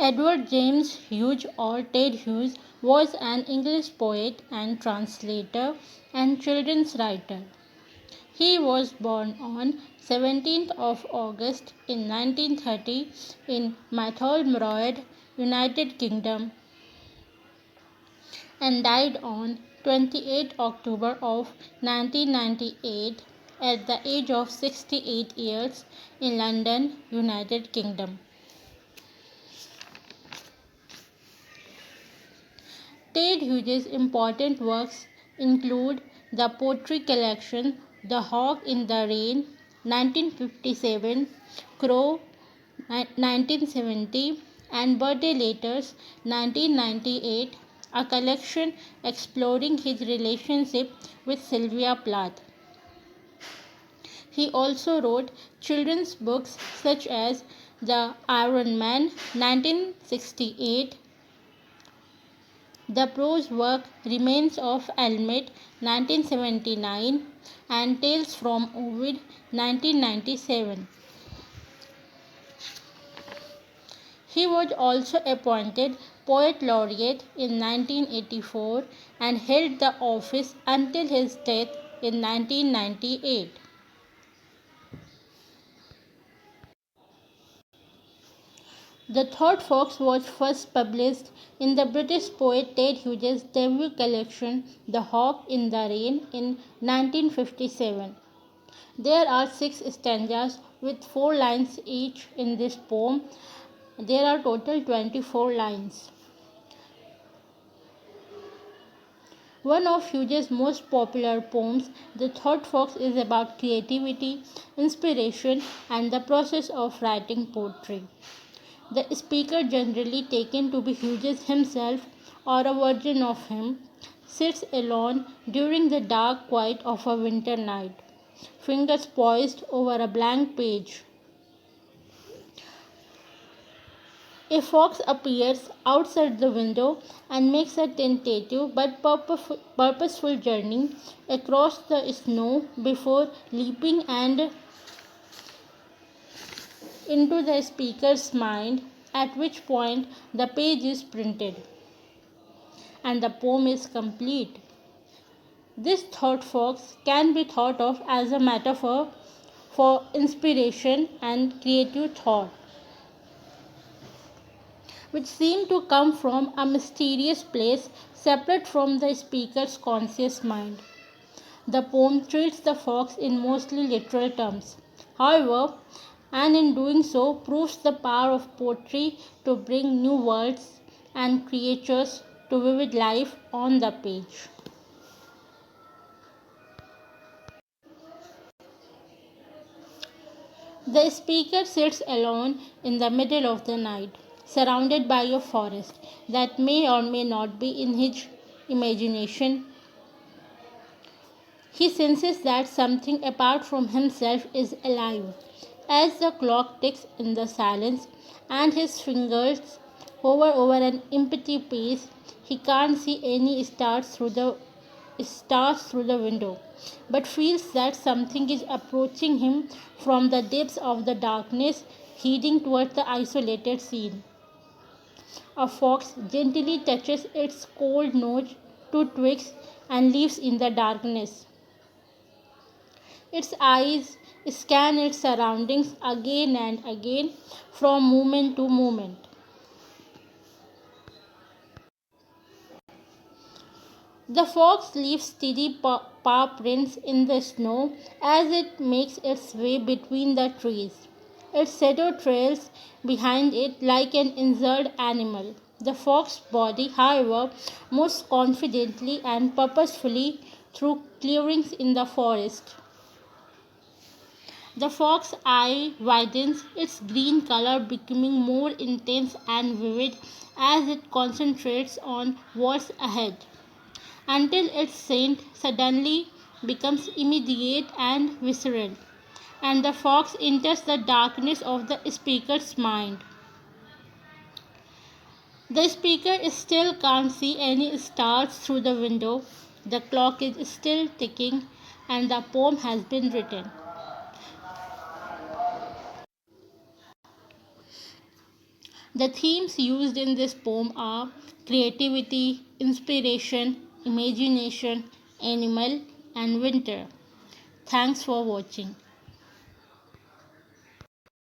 Edward James Hughes or Ted Hughes was an English poet and translator and children's writer. He was born on 17th of August in 1930 in Matholmroyd, United Kingdom, and died on 28 October of 1998 at the age of 68 years in London, United Kingdom. Ted Hughes' important works include the poetry collection The Hawk in the Rain 1957, Crow 1970, and Birthday Letters 1998, a collection exploring his relationship with Sylvia Plath. He also wrote children's books such as The Iron Man 1968, the prose work Remains of Elmet 1979 and Tales from Ovid 1997. He was also appointed Poet Laureate in 1984 and held the office until his death in 1998. The Thought Fox was first published in the British poet Ted Hughes' debut collection The Hawk in the Rain in 1957. There are 6 stanzas with 4 lines each in this poem. There are total 24 lines. One of Hughes' most popular poems, The Thought Fox, is about creativity, inspiration, and the process of writing poetry. The speaker, generally taken to be Hughes himself or a version of him, sits alone during the dark quiet of a winter night, fingers poised over a blank page. A fox appears outside the window and makes a tentative but purposeful journey across the snow before leaping and into the speaker's mind, at which point the page is printed and the poem is complete. This thought fox can be thought of as a metaphor for inspiration and creative thought, which seem to come from a mysterious place separate from the speaker's conscious mind. The poem treats the fox in mostly literal terms, however, and in doing so proves the power of poetry to bring new worlds and creatures to vivid life on the page. The speaker sits alone in the middle of the night, surrounded by a forest that may or may not be in his imagination. He senses that something apart from himself is alive. As the clock ticks in the silence and his fingers hover over an empty page, he can't see any stars through the window, but feels that something is approaching him from the depths of the darkness, heading towards the isolated scene. A fox gently touches its cold nose to twigs and leaves in the darkness. Its eyes scan its surroundings again and again from moment to moment. The fox leaves steady paw prints in the snow as it makes its way between the trees. Its shadow trails behind it like an injured animal. The fox's body, however, moves confidently and purposefully through clearings in the forest. The fox's eye widens, its green color becoming more intense and vivid as it concentrates on what's ahead, until its scent suddenly becomes immediate and visceral, and the fox enters the darkness of the speaker's mind. The speaker still can't see any stars through the window, the clock is still ticking, and the poem has been written. The themes used in this poem are creativity, inspiration, imagination, animal, and winter. Thanks for watching.